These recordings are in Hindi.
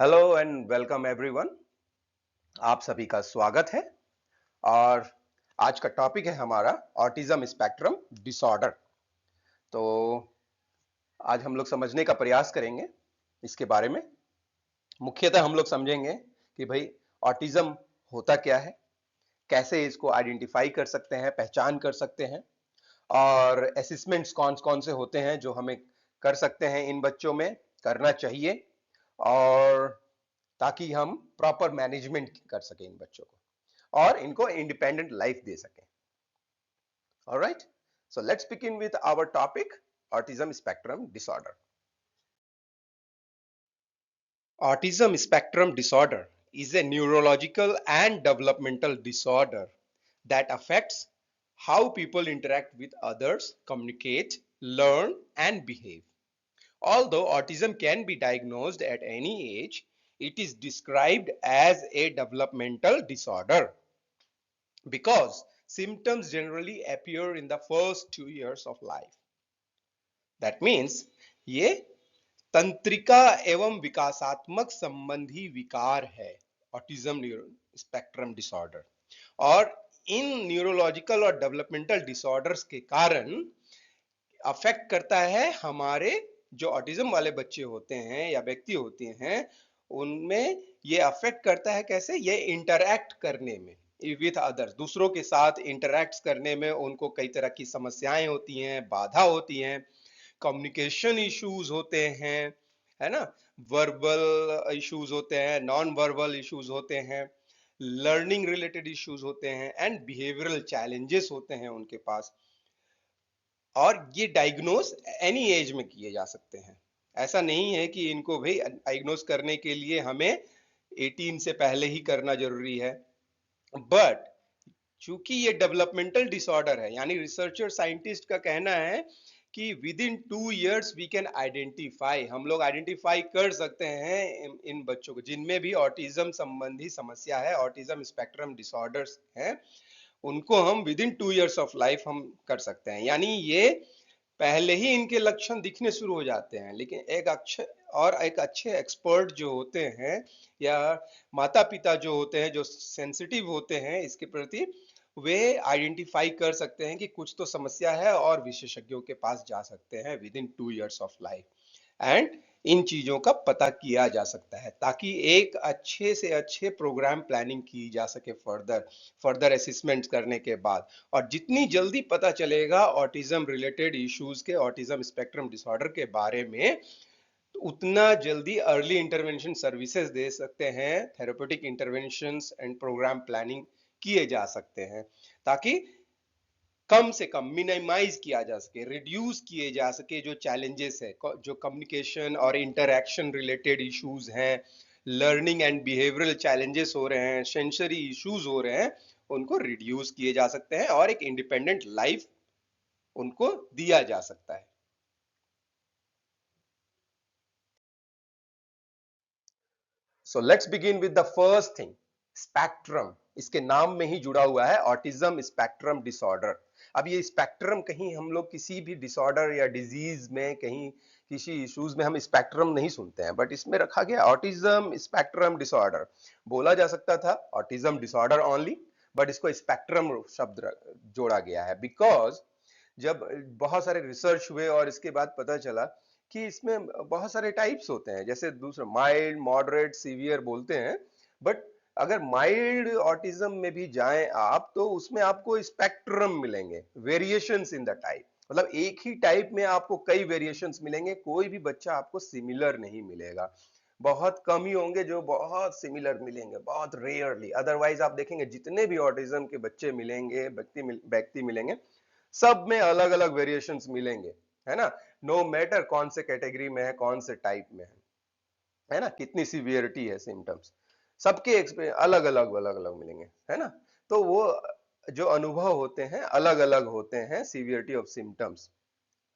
Hello and welcome everyone. आप सभी का स्वागत है। और आज का टॉपिक है हमारा ऑटिज्म स्पेक्ट्रम डिसऑर्डर। तो आज हम लोग समझने का प्रयास करेंगे इसके बारे में। मुख्यतः हम लोग समझेंगे कि भाई ऑटिज्म होता क्या है, कैसे इसको आइडेंटिफाई कर सकते हैं, पहचान कर सकते हैं, और असेसमेंट्स कौन कौन से होते हैं जो हमें कर सकते हैं, इन बच्चों में करना चाहिए, और ताकि हम प्रॉपर मैनेजमेंट कर सकें इन बच्चों को और इनको इंडिपेंडेंट लाइफ दे सकें। Alright, so let's begin with our topic, autism spectrum disorder. Autism spectrum disorder is a neurological and developmental disorder that affects how people interact with others, communicate, learn, and behave. Although autism can be diagnosed at any age, it is described as a developmental disorder because symptoms generally appear in the first 2 years of life. That means ये तंत्रिका एवं विकासात्मक संबंधी विकार है ऑटिज्म स्पेक्ट्रम डिसऑर्डर। और इन न्यूरोलॉजिकल और डेवलपमेंटल डिसऑर्डर्स के कारण अफेक्ट करता है हमारे जो ऑटिज्म वाले बच्चे होते हैं या व्यक्ति होते हैं, उनमें ये अफेक्ट करता है। कैसे? ये इंटरैक्ट करने में विथ अदर्स, दूसरों के साथ इंटरैक्ट करने में उनको कई तरह की समस्याएं होती हैं, बाधा होती हैं, कम्युनिकेशन इश्यूज होते हैं, है ना, वर्बल इश्यूज होते हैं, नॉन वर्बल इश्यूज होते हैं, लर्निंग रिलेटेड इश्यूज होते हैं, एंड बिहेवियरल चैलेंजेस होते हैं उनके पास। और ये डायग्नोज एनी एज में किए जा सकते हैं। ऐसा नहीं है कि इनको भाई डायग्नोज करने के लिए हमें 18 से पहले ही करना जरूरी है, बट चूंकि ये डेवलपमेंटल डिसऑर्डर है, यानी रिसर्चर साइंटिस्ट का कहना है कि within 2 years we can identify, हम लोग आइडेंटिफाई कर सकते हैं इन बच्चों को जिनमें भी ऑटिज्म संबंधी समस्या है, ऑटिज्म स्पेक्ट्रम डिसऑर्डर्स हैं, उनको हम with in 2 years of life हम कर सकते हैं। यानी ये पहले ही इनके लक्षण दिखने शुरू हो जाते हैं। लेकिन एक अच्छे एक्सपर्ट जो होते हैं या माता पिता जो होते हैं, जो सेंसिटिव होते हैं इसके प्रति, वे आइडेंटिफाई कर सकते हैं कि कुछ तो समस्या है और विशेषज्ञों के पास जा सकते हैं with in 2 years of life, and in चीजों का पता किया जा सकता है ताकि एक अच्छे से अच्छे प्रोग्राम प्लानिंग की जा सके फर्दर असेसमेंट करने के बाद। और जितनी जल्दी पता चलेगा ऑटिज्म रिलेटेड इश्यूज के, ऑटिज्म स्पेक्ट्रम डिसऑर्डर के बारे में, तो उतना जल्दी अर्ली इंटरवेंशन सर्विसेज दे सकते हैं, therapeutic interventions and programme planning किए जा सकते हैं, ताकि कम से कम मिनिमाइज किया जा सके, रिड्यूस किए जा सके जो चैलेंजेस है, जो कम्युनिकेशन और इंटरैक्शन रिलेटेड इश्यूज हैं, लर्निंग एंड बिहेवियरल चैलेंजेस हो रहे हैं, सेंसरी इश्यूज हो रहे हैं, उनको रिड्यूस किए जा सकते हैं और एक इंडिपेंडेंट लाइफ उनको दिया जा सकता है। सो let's begin with the first thing, spectrum. इसके नाम में ही जुड़ा हुआ है ऑटिज्म स्पेक्ट्रम डिसऑर्डर। अब ये स्पेक्ट्रम, कहीं हम लोग किसी भी डिसऑर्डर या डिजीज में, कहीं किसी इश्यूज में हम स्पेक्ट्रम नहीं सुनते हैं, बट इसमें रखा गया ऑटिज्म स्पेक्ट्रम डिसऑर्डर। बोला जा सकता था ऑटिज्म डिसऑर्डर ओनली, बट इसको स्पेक्ट्रम शब्द जोड़ा गया है बिकॉज जब बहुत सारे रिसर्च हुए और इसके बाद पता चला कि इसमें बहुत सारे टाइप्स होते हैं, जैसे दूसरे माइल्ड, मॉडरेट, सीवियर बोलते हैं, बट अगर माइल्ड ऑटिज्म में भी जाएं आप तो उसमें आपको स्पेक्ट्रम मिलेंगे, वेरिएशंस इन द टाइप। मतलब एक ही टाइप में आपको कई वेरिएशंस मिलेंगे, कोई भी बच्चा आपको सिमिलर नहीं मिलेगा। बहुत कम ही होंगे जो बहुत सिमिलर मिलेंगे, बहुत रेयरली। अदरवाइज आप देखेंगे जितने भी ऑटिज्म के बच्चे मिलेंगे, व्यक्ति मिलेंगे, सब में अलग अलग वेरिएशंस मिलेंगे, है ना। नो मैटर कौन से कैटेगरी में है, कौन से टाइप में है ना, कितनी सीवियरिटी है सिम्टम्स, सबके अलग अलग अलग अलग मिलेंगे, है ना। तो वो जो अनुभव होते हैं अलग अलग होते हैं, severity of symptoms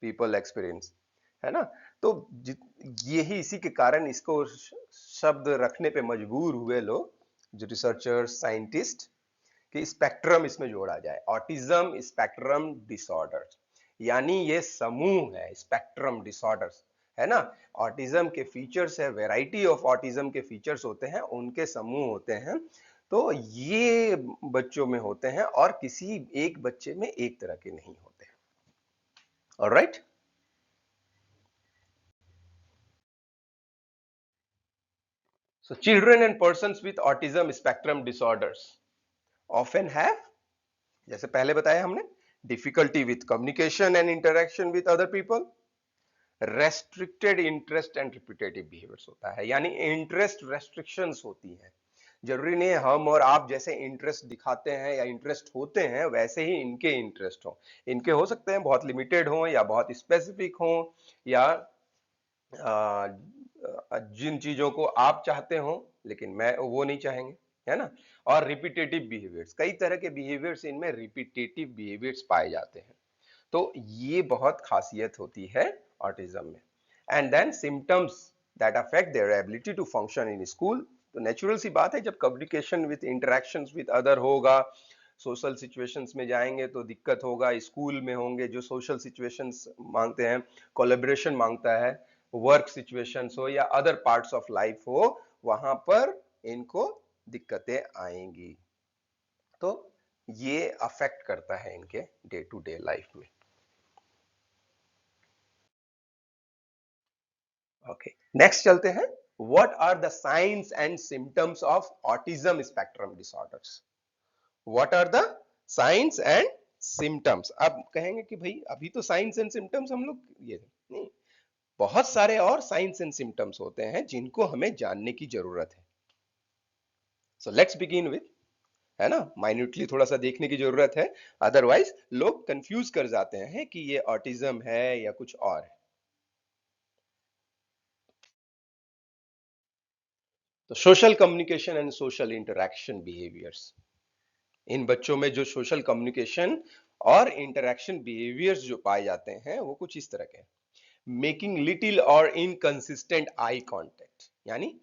people experience, है ना। तो यही इसी के कारण इसको शब्द रखने पे मजबूर हुए लोग, जो रिसर्चर्स, साइंटिस्ट, कि स्पेक्ट्रम इसमें जोड़ा जाए, ऑटिज्म स्पेक्ट्रम डिसऑर्डर। यानी ये समूह है स्पेक्ट्रम डिसऑर्डर्स, है ना। ऑटिज्म के फीचर्स है, वैरायटी ऑफ ऑटिज्म के फीचर्स होते हैं, उनके समूह होते हैं। तो ये बच्चों में होते हैं और किसी एक बच्चे में एक तरह के नहीं होते हैं। Alright. So children and persons with autism spectrum disorders often have, जैसे पहले बताया हमने, difficulty with communication and interaction with other people, restricted interest and repetitive behaviors होता है, यानी इंटरेस्ट रेस्ट्रिक्शंस होती हैं। जरूरी नहीं है हम और आप जैसे इंटरेस्ट दिखाते हैं या इंटरेस्ट होते हैं वैसे ही इनके इंटरेस्ट हो। इनके हो सकते हैं बहुत लिमिटेड हो या बहुत स्पेसिफिक हो, या जिन चीजों को आप चाहते हो लेकिन मैं वो नहीं चाहेंगे, है ना। और रिपीटेटिव बिहेवियर्स, कई तरह के बिहेवियर्स इनमें रिपीटेटिव बिहेवियर्स पाए जाते हैं। तो ये बहुत खासियत होती है ऑटिज्म में। And then symptoms that affect their ability to function in school. तो नेचुरल सी बात है, जब communication with interactions with other होगा, सोशल सिचुएशंस में जाएंगे तो दिक्कत होगा, स्कूल में होंगे जो सोशल सिचुएशंस मांगते हैं, कोलैबोरेशन मांगता है, वर्क सिचुएशंस हो या अदर पार्ट्स ऑफ लाइफ हो, वहां पर इनको दिक्कतें आएंगी। तो ये अफेक्ट करता है इनके डे टू डे लाइफ में। ओके, नेक्स्ट चलते हैं। What are the signs and symptoms of autism spectrum disorders. What are the signs and symptoms. अब कहेंगे कि भाई अभी तो साइंस एंड सिम्टम्स हम लोग ये नहीं, बहुत सारे और साइंस एंड सिम्टम्स होते हैं जिनको हमें जानने की जरूरत है। सो लेट्स बिगिन विद, है ना, माइन्यूटली थोड़ा सा देखने की जरूरत है, अदरवाइज लोग कंफ्यूज कर जाते हैं कि ये ऑटिज्म है या कुछ और है। तो social communication and social interaction behaviours, इन बच्चों में जो सोशल कम्युनिकेशन और इंटरैक्शन बिहेवियर्स जो पाए जाते हैं वो कुछ इस तरह के हैं। मेकिंग लिटिल और इनकंसिस्टेंट आई कांटेक्ट, यानी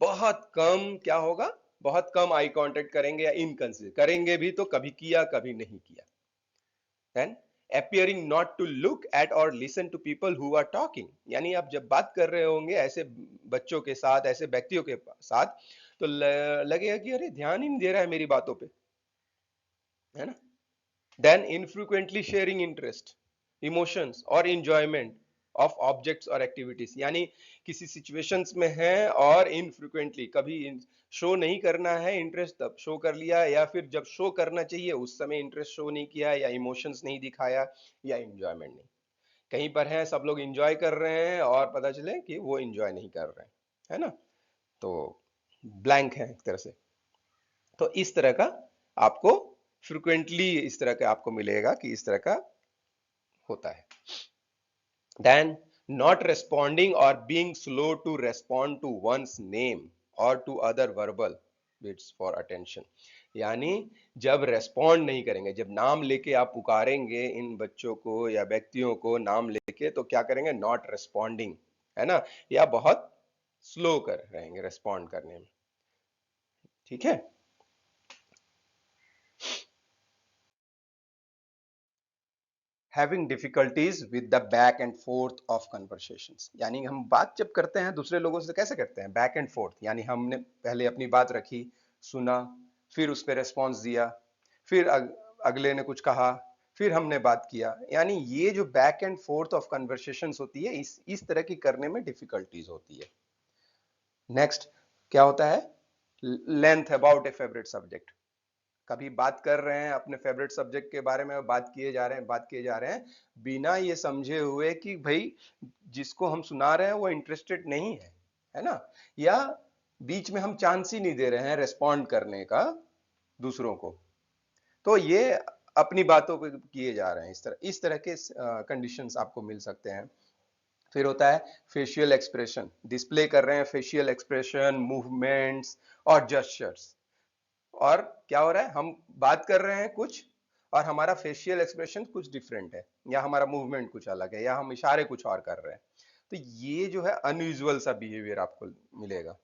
बहुत कम क्या होगा, बहुत कम आई कांटेक्ट करेंगे या इनकंसिस्टेंट करेंगे भी तो कभी किया कभी नहीं किया। Then appearing not to look at or listen to people who are talking, यानी आप जब बात कर रहे होंगे ऐसे बच्चों के साथ, ऐसे व्यक्तियों के साथ, तो लगेगा कि अरे ध्यान ही नहीं दे रहा है मेरी बातों पे, है ना। Then infrequently sharing interest, emotions और इंजॉयमेंट ऑफ ऑब्जेक्ट्स और एक्टिविटीज, यानी किसी सिचुएशंस में है और इनफ्रीक्वेंटली कभी शो नहीं करना है इंटरेस्ट, तब शो कर लिया, या फिर जब शो करना चाहिए उस समय इंटरेस्ट शो नहीं किया, या इमोशंस नहीं दिखाया, या इंजॉयमेंट नहीं। कहीं पर है सब लोग इंजॉय कर रहे हैं और पता चले कि वो इंजॉय नहीं कर रहे हैं, है ना। तो ब्लैंक है एक तरह से। तो इस तरह का आपको फ्रिक्वेंटली इस तरह का आपको मिलेगा कि इस तरह का होता है। देन नॉट रेस्पॉन्डिंग और being slow to respond to one's name और to other verbal bits for attention, यानी जब रेस्पॉन्ड नहीं करेंगे, जब नाम लेके आप पुकारेंगे इन बच्चों को या व्यक्तियों को नाम लेके, तो क्या करेंगे, नॉट रेस्पॉन्डिंग, है ना, या बहुत स्लो कर रहेंगे रेस्पॉन्ड करने में। ठीक है। Having difficulties with the back and fourth of conversations, यानी हम बात जब करते हैं दूसरे लोगों से कैसे करते हैं, बैक एंड फोर्थ, यानी हमने पहले अपनी बात रखी, सुना, फिर उस पर रेस्पॉन्स दिया, फिर अगले ने कुछ कहा, फिर हमने बात किया, यानी ये जो back and fourth of conversations होती है, इस तरह की करने में डिफिकल्टीज होती है। नेक्स्ट क्या होता है, length about A favourite subject, कभी बात कर रहे हैं अपने फेवरेट सब्जेक्ट के बारे में, बात किए जा रहे हैं, बात किए जा रहे हैं, बिना ये समझे हुए कि भाई जिसको हम सुना रहे हैं वो इंटरेस्टेड नहीं है ना, या बीच में हम चांस ही नहीं दे रहे हैं रेस्पॉन्ड करने का दूसरों को, तो ये अपनी बातों पे किए जा रहे हैं, इस तरह के कंडीशंस आपको मिल सकते हैं। फिर होता है फेशियल एक्सप्रेशन, डिस्प्ले कर रहे हैं फेशियल एक्सप्रेशन, मूवमेंट्स और जेस्चर्स, और क्या हो रहा है, हम बात कर रहे हैं कुछ और हमारा फेशियल एक्सप्रेशन कुछ डिफरेंट है, या हमारा मूवमेंट कुछ अलग है, या हम इशारे कुछ और कर रहे हैं। तो ये जो है अनयूजुअल सा बिहेवियर आपको मिलेगा।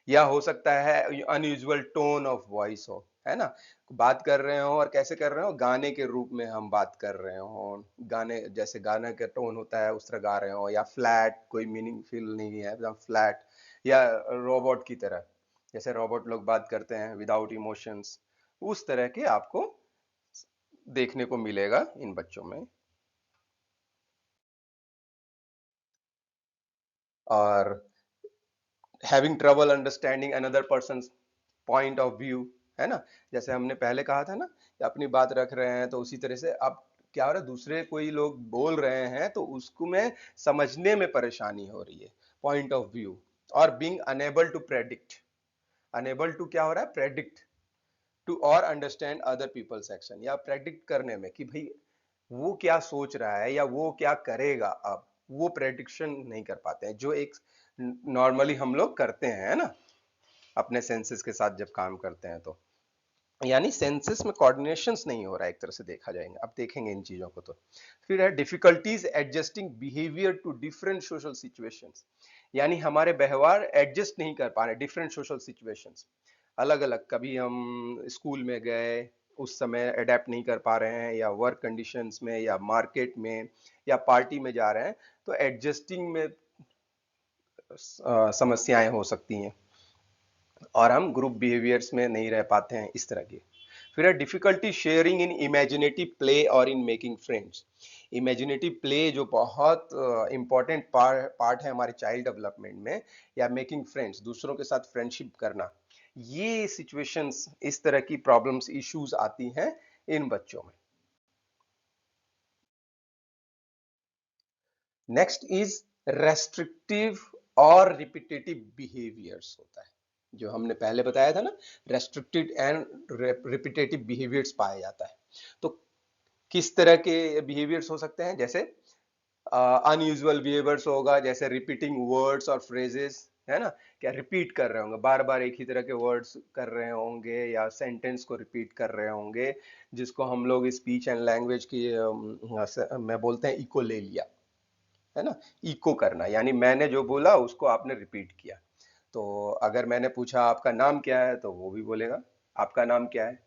या हो सकता है अनयूजुअल टोन ऑफ वॉइस हो, है ना, बात कर रहे हो और कैसे कर रहे हो, गाने के रूप में हम बात कर रहे हो, गाने जैसे गाने का टोन होता है उस तरह गा रहे हो, या फ्लैट, कोई मीनिंगफुल नहीं है एकदम फ्लैट, या रोबोट की तरह, जैसे रोबोट लोग बात करते हैं विदाउट इमोशंस, उस तरह के आपको देखने को मिलेगा इन बच्चों में। और having trouble understanding another person point of view, है ना, जैसे हमने पहले कहा था ना कि अपनी बात रख रहे हैं तो उसी तरह से अब क्या हो रहा है, दूसरे कोई लोग बोल रहे हैं तो उसको में समझने में परेशानी हो रही है, पॉइंट ऑफ व्यू। और being unable to predict, unable to क्या हो रहा है, प्रेडिक्ट टू और अंडरस्टैंड अदर पीपल्स एक्शन, या प्रेडिक्ट करने में कि भाई वो क्या सोच रहा है या वो क्या करेगा, अब वो प्रेडिक्शन नहीं कर पाते हैं जो एक नॉर्मली हम लोग करते हैं, है ना, अपने सेंसेस के साथ जब काम करते हैं तो, यानी सेंसेस में कोऑर्डिनेशंस नहीं हो रहा है एक तरह से देखा जाएगा, अब देखेंगे इन चीजों को तो। फिर है difficulties adjusting behaviour to different social situations, यानी हमारे व्यवहार एडजस्ट नहीं कर पा रहे डिफरेंट सोशल सिचुएशंस, अलग अलग, कभी हम स्कूल में गए उस समय अडेप्ट नहीं कर पा रहे हैं, या वर्क कंडीशंस में, या मार्केट में, या पार्टी में जा रहे हैं, तो एडजस्टिंग में समस्याएं हो सकती हैं, और हम ग्रुप बिहेवियर्स में नहीं रह पाते हैं इस तरह की। फिर है difficulty sharing in imaginative play और in making friends, imaginative play जो बहुत इंपॉर्टेंट पार्ट है हमारे चाइल्ड डेवलपमेंट में, या मेकिंग फ्रेंड्स, दूसरों के साथ फ्रेंडशिप करना, ये सिचुएशंस, इस तरह की प्रॉब्लम्स, इश्यूज आती हैं इन बच्चों में। नेक्स्ट इज रेस्ट्रिक्टिव और रिपीटेटिव बिहेवियर्स होता है, जो हमने पहले बताया था ना, रेस्ट्रिक्टेड एंड रिपीटेटिव बिहेवियर्स पाया जाता है। तो किस तरह के बिहेवियर्स हो सकते हैं, जैसे अनयूजुअल बिहेवियर्स होगा, जैसे रिपीटिंग वर्ड्स और फ्रेजेस, है ना, क्या रिपीट कर रहे होंगे, बार बार एक ही तरह के वर्ड्स कर रहे होंगे, या सेंटेंस को रिपीट कर रहे होंगे, जिसको हम लोग स्पीच एंड लैंग्वेज की में बोलते हैं इको ले लिया, है ना, इको करना, यानी मैंने जो बोला उसको आपने रिपीट किया। तो अगर मैंने पूछा आपका नाम क्या है, तो वो भी बोलेगा आपका नाम क्या है,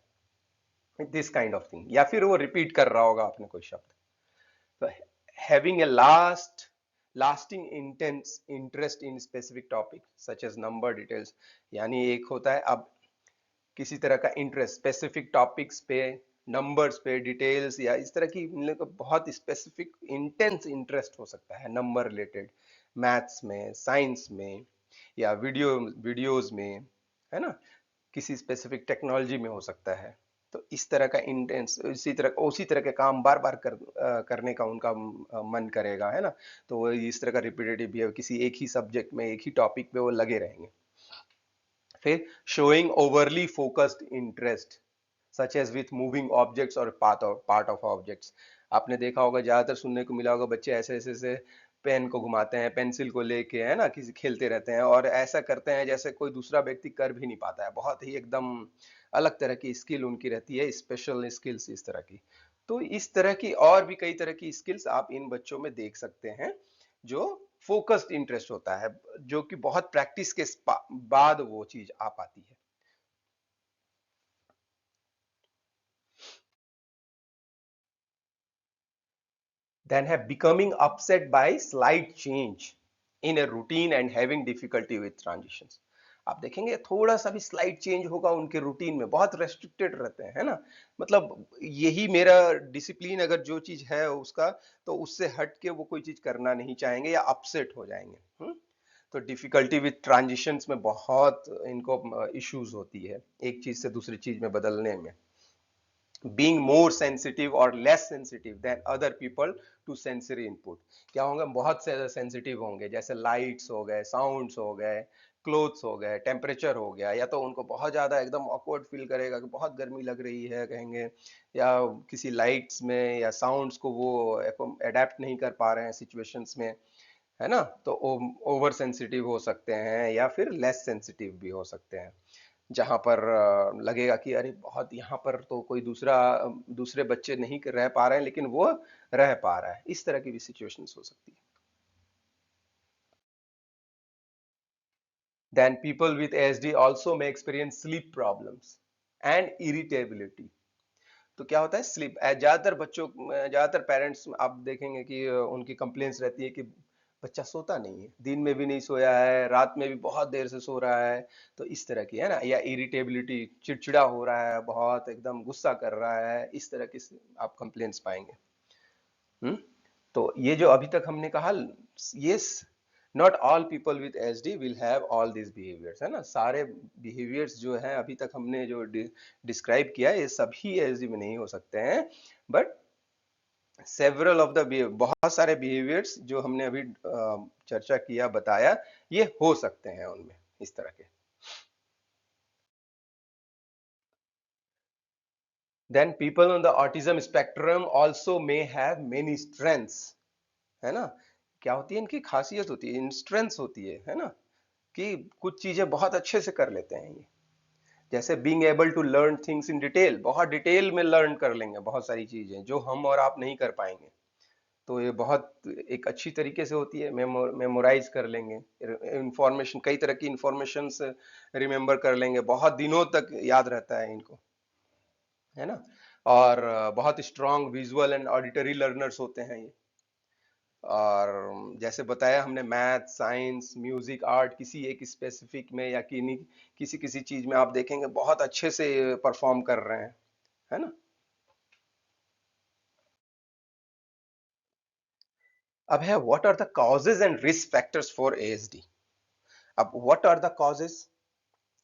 दिस काइंड ऑफ थिंग, या फिर वो रिपीट कर रहा होगा आपने कोई शब्द। तो having a lasting intense interest in specific topic such as number details, यानी एक होता है अब किसी तरह का इंटरेस्ट स्पेसिफिक टॉपिक्स पे, नंबर्स पे, डिटेल्स, या इस तरह की इन लोगों को बहुत स्पेसिफिक इंटेंस इंटरेस्ट हो सकता है नंबर रिलेटेड, मैथ्स में, साइंस में, या वीडियोस में, है ना, किसी स्पेसिफिक टेक्नोलॉजी में हो सकता है। तो इस तरह का इंटेंस, इसी तरह उसी तरह के काम बार बार करने का उनका मन करेगा, है ना, तो वो इस तरह का रिपीटेटिव बिहेवियर, किसी एक ही सब्जेक्ट में, एक ही टॉपिक पे वो लगे रहेंगे। फिर showing overly focused interest such as with moving objects और पार्ट ऑफ ऑब्जेक्ट्स, आपने देखा होगा, ज्यादातर सुनने को मिला होगा, बच्चे ऐसे ऐसे से पेन को घुमाते हैं, पेंसिल को लेके, है ना, किसी खेलते रहते हैं, और ऐसा करते हैं जैसे कोई दूसरा व्यक्ति कर भी नहीं पाता है, बहुत ही एकदम अलग तरह की स्किल उनकी रहती है, स्पेशल स्किल्स इस तरह की। तो इस तरह की और भी कई तरह की स्किल्स आप इन बच्चों में देख सकते हैं, जो फोकस्ड इंटरेस्ट होता है, जो कि बहुत प्रैक्टिस के बाद वो चीज आ पाती है। Than have becoming upset by slight change in a routine and having difficulty with transitions। आप देखेंगे थोड़ा सा भी स्लाइट चेंज होगा उनके रूटीन में, बहुत रेस्ट्रिक्टेड रहते हैं, है ना, मतलब यही मेरा डिसिप्लिन, अगर जो चीज है उसका, तो उससे हट के वो कोई चीज करना नहीं चाहेंगे या अपसेट हो जाएंगे। तो डिफिकल्टी विथ ट्रांजिशंस में बहुत इनको इश्यूज होती है एक चीज से दूसरी चीज में बदलने में। being more sensitive or less sensitive than other people to sensory input, क्या होंगे, बहुत से सेंसिटिव होंगे, जैसे लाइट्स हो गए, साउंड्स हो गए, क्लोथ्स हो गए, टेम्परेचर हो गया, या तो उनको बहुत ज्यादा एकदम ऑकवर्ड फील करेगा कि बहुत गर्मी लग रही है कहेंगे, या किसी लाइट्स में या साउंड्स को वो अडेप्ट नहीं कर पा रहे हैं सिचुएशंस में, है ना, तो ओवर सेंसिटिव हो सकते हैं, या फिर लेस सेंसिटिव भी हो सकते हैं, जहां पर लगेगा कि अरे बहुत यहाँ पर तो कोई दूसरे बच्चे नहीं रह पा रहे हैं लेकिन वो रह पा रहा है, इस तरह की भी सिचुएशंस हो सकती है। Then people with ASD also may experience sleep problems and irritability. तो क्या होता है स्लीप, ज्यादातर बच्चों, ज्यादातर पेरेंट्स आप देखेंगे कि उनकी कंप्लेंट्स रहती है कि बच्चा सोता नहीं है, दिन में भी नहीं सोया है, रात में भी बहुत देर से सो रहा है, तो इस तरह की है ना, या इरिटेबिलिटी, चिड़चिड़ा हो रहा है, बहुत एकदम गुस्सा कर रहा है, इस तरह की आप कंप्लेंट्स पाएंगे। हम्म। तो ये जो अभी तक हमने कहा, yes, not all people with SD will have all this behaviours, है ना, सारे बिहेवियर्स जो है अभी तक हमने जो डिस्क्राइब किया ये सभी एसडी में नहीं हो सकते हैं, बट सेवरल ऑफ द, बहुत सारे बिहेवियर्स जो हमने अभी चर्चा किया, बताया, ये हो सकते हैं उनमें इस तरह के। Then people on the autism spectrum also may have many strengths, है ना, क्या होती है इनकी खासियत, होती है स्ट्रेंथ्स होती है ना, कि कुछ चीजें बहुत अच्छे से कर लेते हैं ये, जैसे being able to learn things in detail, बहुत डिटेल में लर्न कर लेंगे बहुत सारी चीजें जो हम और आप नहीं कर पाएंगे, तो ये बहुत एक अच्छी तरीके से होती है, मेमोराइज कर लेंगे, इंफॉर्मेशन, कई तरह की इंफॉर्मेशन रिमेम्बर कर लेंगे, बहुत दिनों तक याद रहता है इनको, है ना, और बहुत strong visual and auditory learners होते हैं ये, और जैसे बताया हमने, मैथ, साइंस, म्यूजिक, आर्ट, किसी एक स्पेसिफिक में या किसी किसी चीज में आप देखेंगे बहुत अच्छे से परफॉर्म कर रहे हैं, है ना। अब है what are the causes and risk factors for ASD. अब व्हाट आर द कॉजेज,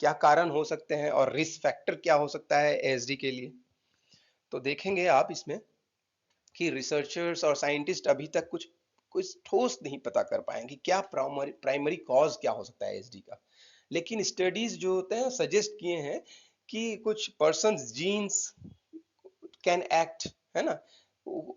क्या कारण हो सकते हैं, और रिस्क फैक्टर क्या हो सकता है एएसडी के लिए, तो देखेंगे आप इसमें कि रिसर्चर्स और साइंटिस्ट अभी तक कुछ कुछ ठोस नहीं पता कर पाए कि क्या प्राइमरी प्राइमरी कॉज क्या हो सकता है एएसडी का, लेकिन स्टडीज जो होते हैं सजेस्ट किए हैं कि कुछ पर्सन्स जीन्स कैन एक्ट, है ना,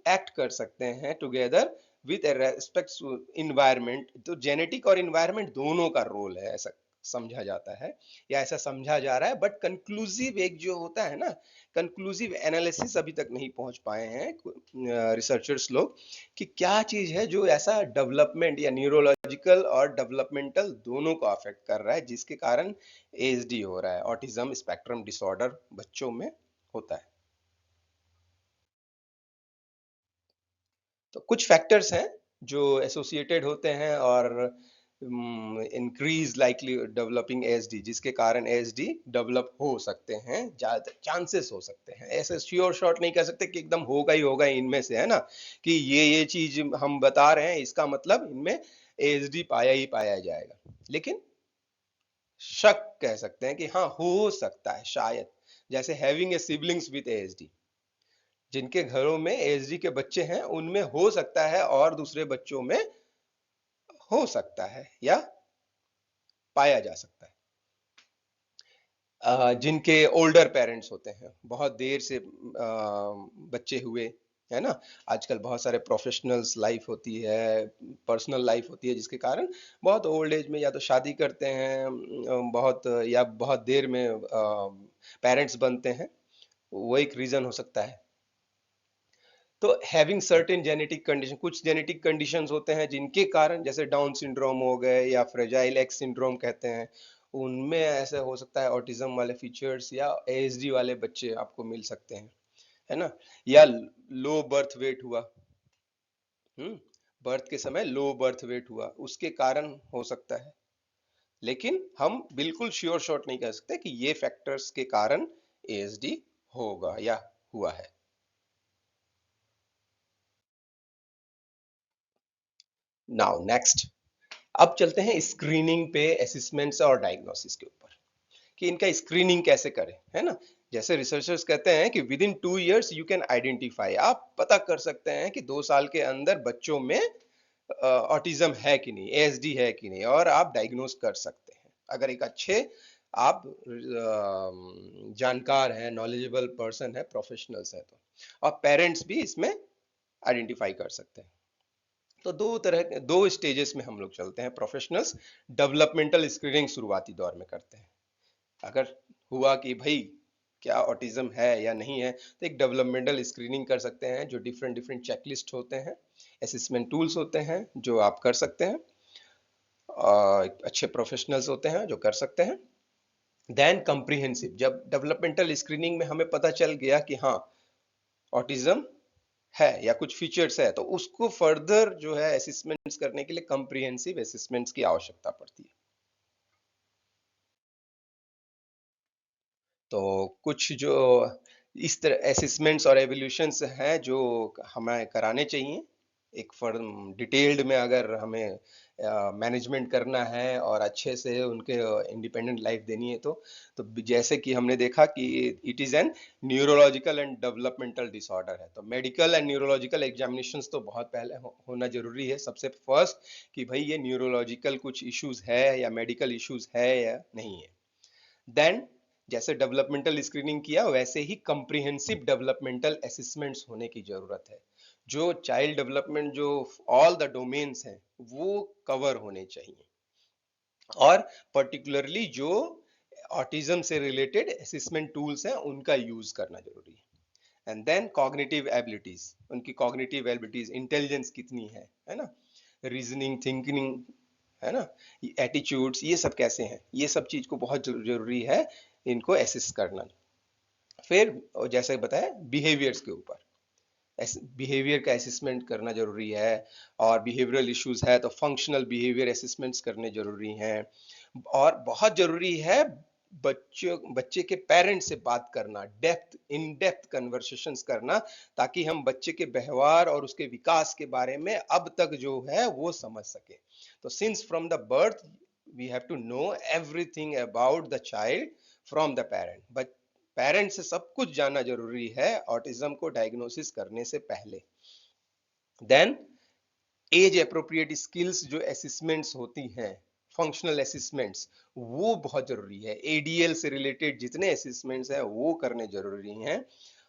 एक्ट कर सकते हैं टुगेदर विद रेस्पेक्ट इन्वायरमेंट, तो जेनेटिक और इन्वायरमेंट दोनों का रोल है, ऐसा समझा जाता है, या ऐसा समझा जा रहा है, बट कंक्लूसिव एक जो होता है ना, कंक्लूसिव एनालिसिस अभी तक नहीं पहुंच पाए हैं रिसर्चर्स लोग, कि क्या चीज है जो ऐसा डेवलपमेंट या न्यूरोलॉजिकल और डेवलपमेंटल दोनों को अफेक्ट कर रहा है, जिसके कारण एएसडी हो रहा है, ऑटिज्म स्पेक्ट्रम डिसऑर्डर बच्चों में होता है। तो कुछ फैक्टर्स हैं जो एसोसिएटेड होते हैं और इंक्रीज लाइकली डेवलपिंग एएसडी, जिसके कारण एएसडी डेवलप हो सकते हैं, ज्यादा चांसेस हो सकते हैं, ऐसे श्योर शॉट नहीं कह सकते कि एकदम होगा ही होगा इनमें से, है ना, कि ये चीज हम बता रहे हैं इसका मतलब इनमें एएसडी पाया ही पाया जाएगा, लेकिन शक कह सकते हैं कि हाँ हो सकता है शायद, जैसे having a siblings with ASD, जिनके घरों में एएसडी के बच्चे हैं उनमें हो सकता है और दूसरे बच्चों में हो सकता है या पाया जा सकता है। जिनके ओल्डर पेरेंट्स होते हैं, बहुत देर से बच्चे हुए, है ना, आजकल बहुत सारे प्रोफेशनल्स लाइफ होती है, पर्सनल लाइफ होती है, जिसके कारण बहुत ओल्ड एज में या तो शादी करते हैं, बहुत या बहुत देर में पेरेंट्स बनते हैं, वो एक रीजन हो सकता है। तो हैविंग सर्टेन जेनेटिक कंडीशन, कुछ जेनेटिक कंडीशंस होते हैं जिनके कारण, जैसे डाउन सिंड्रोम हो गए या फ्रेजाइल एक्स सिंड्रोम कहते हैं, उनमें ऐसे हो सकता है ऑटिज्म वाले फीचर्स या एएसडी वाले बच्चे आपको मिल सकते हैं, है ना, या लो बर्थ वेट हुआ, हम्म, बर्थ के समय लो बर्थ वेट हुआ, उसके कारण हो सकता है, लेकिन हम बिल्कुल श्योर शॉट नहीं कह सकते कि ये फैक्टर्स के कारण एएसडी होगा या हुआ है। नाउ नेक्स्ट, अब चलते हैं स्क्रीनिंग पे, असेसमेंट्स और डायग्नोसिस के ऊपर, कि इनका स्क्रीनिंग कैसे करें, है ना, जैसे रिसर्चर्स कहते हैं कि within 2 years you can identify, आप पता कर सकते हैं कि 2 साल के अंदर बच्चों में ऑटिज्म है कि नहीं, एएसडी है कि नहीं, और आप डायग्नोस कर सकते हैं अगर एक अच्छे आप जानकार हैं, नॉलेजेबल पर्सन है, प्रोफेशनल्स है तो, और पेरेंट्स भी इसमें आइडेंटिफाई कर सकते हैं। तो दो स्टेजेस में हम लोग चलते हैं प्रोफेशनल्स, डेवलपमेंटल स्क्रीनिंग शुरुआती दौर में करते हैं, अगर हुआ कि भाई क्या ऑटिज्म है या नहीं है, तो एक डेवलपमेंटल स्क्रीनिंग कर सकते हैं, जो डिफरेंट डिफरेंट चेकलिस्ट होते हैं, असेसमेंट टूल्स होते हैं जो आप कर सकते हैं, अच्छे प्रोफेशनल्स होते हैं जो कर सकते हैं। देन कम्प्रिहेंसिव, जब डेवलपमेंटल स्क्रीनिंग में हमें पता चल गया कि हाँ ऑटिज्म है या कुछ फीचर्स है, तो उसको फर्दर जो है असेसमेंट्स करने के लिए कम्प्रिहेंसिव असेसमेंट्स की आवश्यकता पड़ती है। तो कुछ जो इस तरह असेसमेंट्स और एवोल्यूशंस हैं जो हमें कराने चाहिए एक फर्म डिटेल्ड में, अगर हमें मैनेजमेंट करना है और अच्छे से उनके इंडिपेंडेंट लाइफ देनी है तो जैसे कि हमने देखा कि it is an neurological and developmental disorder है, तो मेडिकल एंड न्यूरोलॉजिकल एग्जामिनेशंस तो बहुत पहले होना जरूरी है सबसे फर्स्ट, कि भाई ये न्यूरोलॉजिकल कुछ इश्यूज है या मेडिकल इश्यूज है या नहीं है। देन जैसे डेवलपमेंटल स्क्रीनिंग किया वैसे ही कम्प्रिहेंसिव डेवलपमेंटल असेसमेंट्स होने की जरूरत है, जो चाइल्ड डेवलपमेंट जो ऑल द डोमेन्स हैं वो कवर होने चाहिए, और पर्टिकुलरली जो ऑटिज्म से रिलेटेड असेसमेंट टूल्स हैं उनका यूज करना जरूरी है। एंड देन कॉग्निटिव एबिलिटीज, उनकी कॉग्निटिव एबिलिटीज इंटेलिजेंस कितनी है ना, रीजनिंग थिंकिंग, है ना, एटीट्यूड्स, ये सब कैसे हैं, ये सब चीज को बहुत जरूरी है इनको एसेस करना। फिर जैसे बताया बिहेवियर्स के ऊपर बिहेवियर का असेसमेंट करना जरूरी है, और बिहेवियरल इश्यूज है तो फंक्शनल बिहेवियर असेसमेंट्स करने जरूरी हैं, और बहुत जरूरी है बच्चे के पेरेंट्स से बात करना, डेप्थ इन डेप्थ कन्वर्सेशंस करना, ताकि हम बच्चे के व्यवहार और उसके विकास के बारे में अब तक जो है वो समझ सके। तो since from the birth we have to know everything about the child from the parent, but parents से सब कुछ जानना जरूरी है ऑटिज्म को डायग्नोसिस करने से पहले। देन एज अप्रोप्रिएट स्किल्स जो असेसमेंट्स होती हैं, फंक्शनल असेसमेंट्स, वो बहुत जरूरी है। एडीएल से रिलेटेड जितने असेसमेंट्स हैं वो करने जरूरी हैं,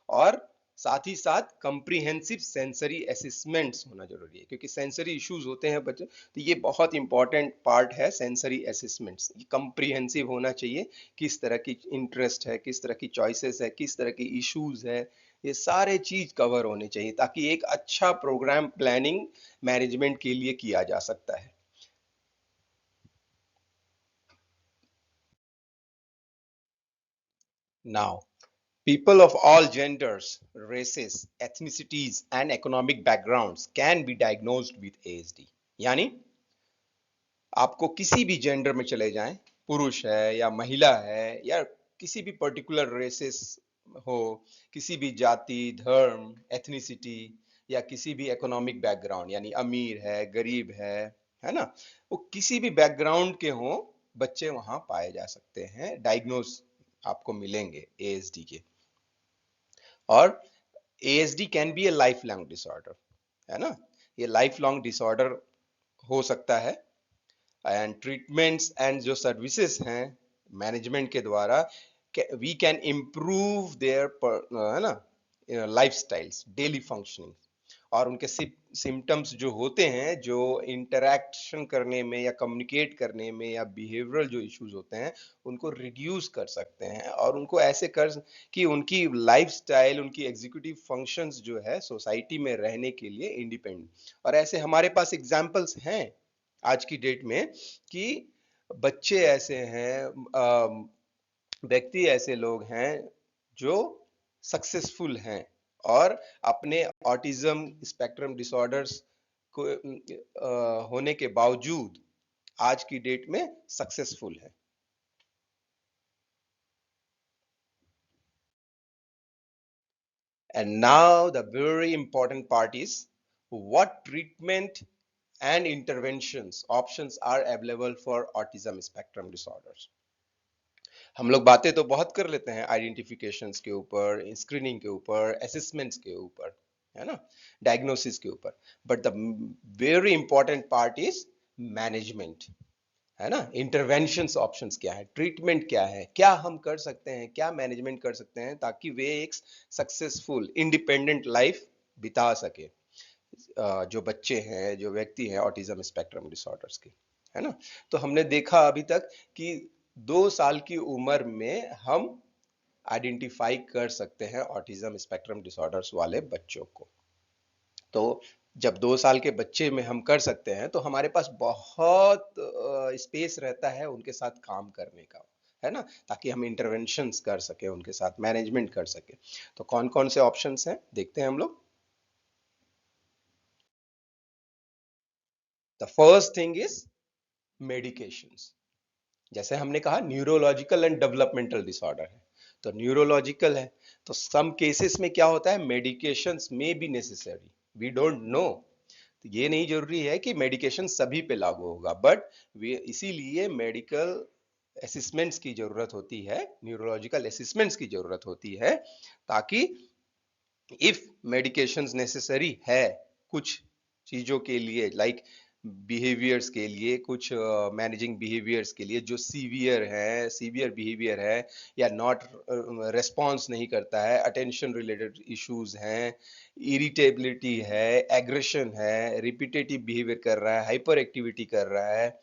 और साथ ही साथ कंप्रीहेंसिव सेंसरी असेसमेंट्स होना जरूरी है, क्योंकि सेंसरी इश्यूज होते हैं बच्चे, तो ये बहुत इंपॉर्टेंट पार्ट है सेंसरी असेसमेंट्स। ये कंप्रीहेंसिव होना चाहिए, किस तरह की इंटरेस्ट है, किस तरह की चॉइसेस है, किस तरह की इश्यूज है, ये सारे चीज कवर होने चाहिए ताकि एक अच्छा प्रोग्राम प्लानिंग मैनेजमेंट के लिए किया जा सकता है। Now people of all genders, races, ethnicities and economic backgrounds can be diagnosed with ASD। यानी आपको किसी भी जेंडर में चले जाएं, पुरुष है या महिला है या किसी भी पर्टिकुलर रेसेस हो, किसी भी जाति, धर्म, एथनिसिटी या किसी भी इकोनॉमिक बैकग्राउंड, यानी अमीर है, गरीब है ना, वो किसी भी बैकग्राउंड के हो, बच्चे वहां पाए जा सकते हैं, डायग्नोस आपको मिलेंगे एएसडी के। और ASD can be A life long disorder, है ना, ये लाइफ लॉन्ग डिसऑर्डर हो सकता है। एंड ट्रीटमेंट्स एंड जो सर्विसेज हैं मैनेजमेंट के द्वारा, वी कैन इम्प्रूव देयर है ना लाइफ स्टाइल्स, डेली फंक्शनिंग, और उनके सिम्टम्स जो होते हैं, जो इंटरेक्शन करने में या कम्युनिकेट करने में या बिहेवियरल जो इश्यूज होते हैं उनको रिड्यूस कर सकते हैं, और उनको ऐसे कर कि उनकी लाइफस्टाइल, उनकी एग्जीक्यूटिव फंक्शंस जो है सोसाइटी में रहने के लिए इंडिपेंडेंट। और ऐसे हमारे पास एग्जांपल्स हैं आज की डेट में कि बच्चे ऐसे हैं, व्यक्ति ऐसे लोग हैं जो सक्सेसफुल हैं और अपने ऑटिज्म स्पेक्ट्रम डिसऑर्डर्स को होने के बावजूद आज की डेट में सक्सेसफुल है। And now the very important part is what treatment and interventions options are available for autism spectrum disorders। हम लोग बातें तो बहुत कर लेते हैं आइडेंटिफिकेशंस के ऊपर, स्क्रीनिंग के ऊपर, असेसमेंट्स के ऊपर, है ना, डायग्नोसिस के ऊपर, but the very important part is management, है ना। इंटरवेंशंस ऑप्शंस क्या है, ट्रीटमेंट क्या है, क्या हम कर सकते हैं, क्या मैनेजमेंट कर सकते हैं ताकि वे एक सक्सेसफुल इंडिपेंडेंट लाइफ बिता सके, जो बच्चे हैं, जो व्यक्ति हैं ऑटिज्म स्पेक्ट्रम डिसऑर्डर्स के, है ना। तो हमने देखा अभी तक कि 2 साल की उम्र में हम आइडेंटिफाई कर सकते हैं ऑटिज्म स्पेक्ट्रम डिसऑर्डर्स वाले बच्चों को। तो जब 2 साल के बच्चे में हम कर सकते हैं तो हमारे पास बहुत स्पेस रहता है उनके साथ काम करने का, है ना, ताकि हम इंटरवेंशंस कर सके, उनके साथ मैनेजमेंट कर सके। तो कौन कौन से ऑप्शंस हैं देखते हैं हम लोग। The first thing is medications. जैसे हमने कहा न्यूरोलॉजिकल एंड डेवलपमेंटल डिसऑर्डर है, तो न्यूरोलॉजिकल है, तो सम केसेस में क्या होता है, मेडिकेशंस में be necessary, we don't know. तो ये नहीं जरूरी है कि मेडिकेशन सभी पे लागू होगा, बट इसीलिए मेडिकल असेसमेंट्स की जरूरत होती है, न्यूरोलॉजिकल असेसमेंट्स की जरूरत होती है, ताकि इफ मेडिकेशंस नेसेसरी है कुछ चीजों के लिए, लाइक बिहेवियर्स के लिए, कुछ मैनेजिंग बिहेवियर्स के लिए जो सीवियर बिहेवियर है, या नॉट रेस्पॉन्स नहीं करता है, अटेंशन रिलेटेड इश्यूज हैं, इरिटेबिलिटी है, एग्रेशन है, रिपीटेटिव बिहेवियर कर रहा है, हाइपर एक्टिविटी कर रहा है,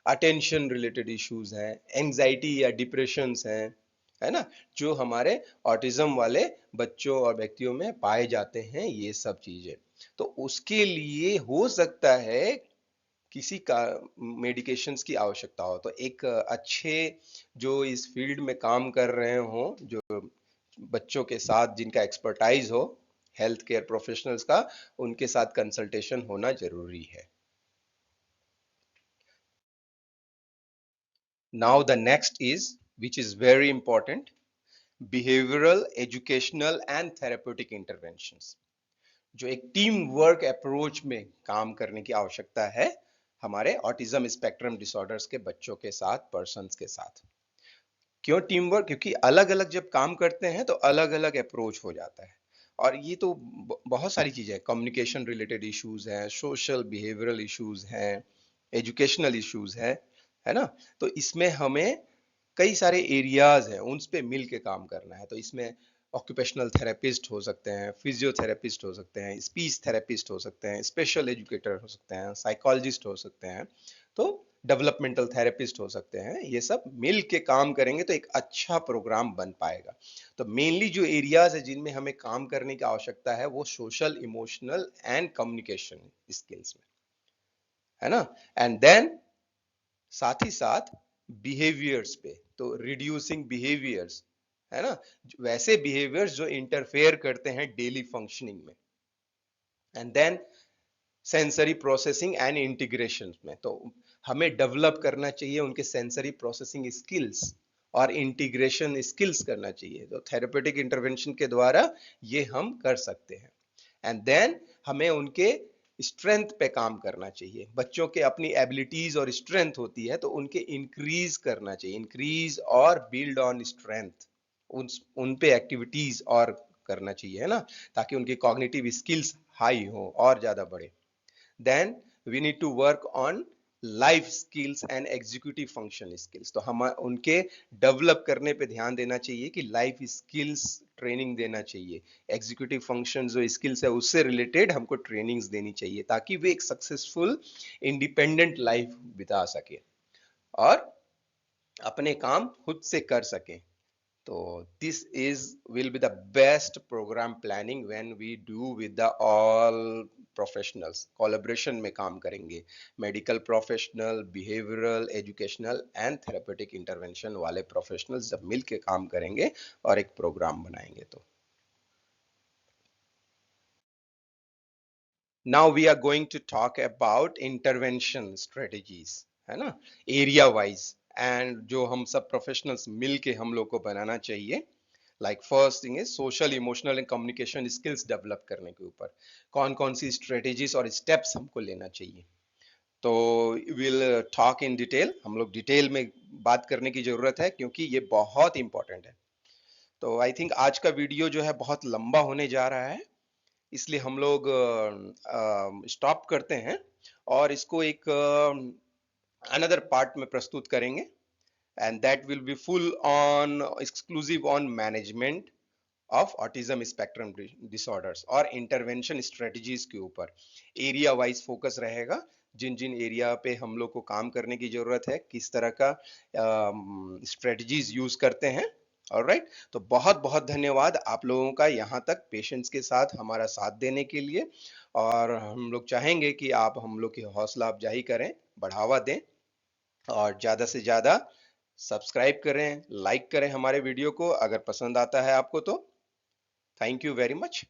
अटेंशन रिलेटेड इश्यूज हैं, एंजाइटी या डिप्रेशंस हैं, है ना, जो हमारे ऑटिज्म वाले बच्चों और व्यक्तियों में पाए जाते हैं, ये सब चीजें। तो उसके लिए हो सकता है किसी का मेडिकेशंस की आवश्यकता हो, तो एक अच्छे जो इस फील्ड में काम कर रहे हो, जो बच्चों के साथ जिनका एक्सपर्टाइज हो, हेल्थ केयर प्रोफेशनल्स का, उनके साथ कंसल्टेशन होना जरूरी है। Now the next is, which is very important, behavioural, educational and therapeutic interventions. जो एक टीम वर्क अप्रोच में काम करने की आवश्यकता है हमारे ऑटिज्म स्पेक्ट्रम डिसऑर्डर्स के बच्चों के साथ, पर्सन्स के साथ। क्यों टीम वर्क? क्योंकि अलग अलग जब काम करते हैं तो अलग अलग अप्रोच हो जाता है, और ये तो बहुत सारी चीजें, कम्युनिकेशन रिलेटेड इश्यूज हैं, सोशल बिहेवियरल इश्यूज हैं, एजुकेशनल इश्यूज है ना। तो इसमें हमें कई सारे एरियाज हैं, उन पे मिल के काम करना है। तो इसमें ऑक्यूपेशनल थेरेपिस्ट हो सकते हैं, फिजियोथेरेपिस्ट हो सकते हैं, स्पीच थेरेपिस्ट हो सकते हैं, स्पेशल एजुकेटर हो सकते हैं, साइकोलॉजिस्ट हो सकते हैं, तो डेवलपमेंटल थेरेपिस्ट हो सकते हैं। ये सब मिल के काम करेंगे तो एक अच्छा प्रोग्राम बन पाएगा। तो मेनली जो एरियाज है जिनमें हमें काम करने की आवश्यकता है वो social, emotional and communication skills में, है ना। एंड देन साथ ही साथ बिहेवियर्स पे, तो रिड्यूसिंग बिहेवियर्स, है ना, वैसे बिहेवियर्स जो इंटरफेयर करते हैं डेली फंक्शनिंग में। And then sensory processing and integration में, तो हमें डेवलप करना चाहिए उनके सेंसरी प्रोसेसिंग स्किल्स और इंटीग्रेशन स्किल्स करना चाहिए, तो थेरेपेटिक इंटरवेंशन के द्वारा ये हम कर सकते हैं। एंड देन हमें उनके स्ट्रेंथ पे काम करना चाहिए, बच्चों के अपनी एबिलिटीज और स्ट्रेंथ होती है तो उनके इंक्रीज करना चाहिए, इंक्रीज और बिल्ड ऑन स्ट्रेंथ, उन पे एक्टिविटीज और करना चाहिए, है ना, ताकि उनकी कॉग्निटिव स्किल्स हाई हो और ज्यादा बढ़े। Then we need to work on life skills and executive function skills, तो हम उनके डेवलप करने पे ध्यान देना चाहिए कि लाइफ स्किल्स ट्रेनिंग देना चाहिए, एग्जीक्यूटिव फंक्शन जो स्किल्स है उससे रिलेटेड हमको ट्रेनिंग्स देनी चाहिए, ताकि वे एक सक्सेसफुल इंडिपेंडेंट लाइफ बिता सके और अपने काम खुद से कर सके। तो this is will be the best program planning when we do with the all professionals, collaboration में काम करेंगे, medical professional, behavioural, educational and therapeutic intervention वाले प्रोफेशनल्स जब मिल के काम करेंगे और एक प्रोग्राम बनाएंगे। तो now we are going to talk about intervention strategies, है ना, एरिया वाइज, एंड जो हम सब प्रोफेशनल्स मिल के हम लोग को बनाना चाहिए। Like first thing is social, emotional and communication skills develop करने के ऊपर कौन कौन सी स्ट्रेटेजीज और स्टेप्स हमको लेना चाहिए। तो विल टॉक इन डिटेल, हम लोग डिटेल में बात करने की जरूरत है क्योंकि ये बहुत इंपॉर्टेंट है। तो आई थिंक आज का वीडियो जो है बहुत लंबा होने जा रहा है, इसलिए हम लोग स्टॉप करते हैं और इसको एक अनदर पार्ट में प्रस्तुत करेंगे, and that will be full on exclusive on management of autism spectrum disorders और इंटरवेंशन स्ट्रेटजीज के ऊपर एरिया वाइज फोकस रहेगा, जिन जिन एरिया पे हम लोग को काम करने की जरूरत है, किस तरह का स्ट्रेटजीज यूज करते हैं, ऑलराइट, तो बहुत बहुत धन्यवाद आप लोगों का यहाँ तक पेशेंस के साथ हमारा साथ देने के लिए। और हम लोग चाहेंगे कि आप हम लोग की हौसला अफजाई करें, बढ़ावा दें, और ज़्यादा से ज़्यादा सब्सक्राइब करें, लाइक करें हमारे वीडियो को अगर पसंद आता है आपको तो। Thank you very much.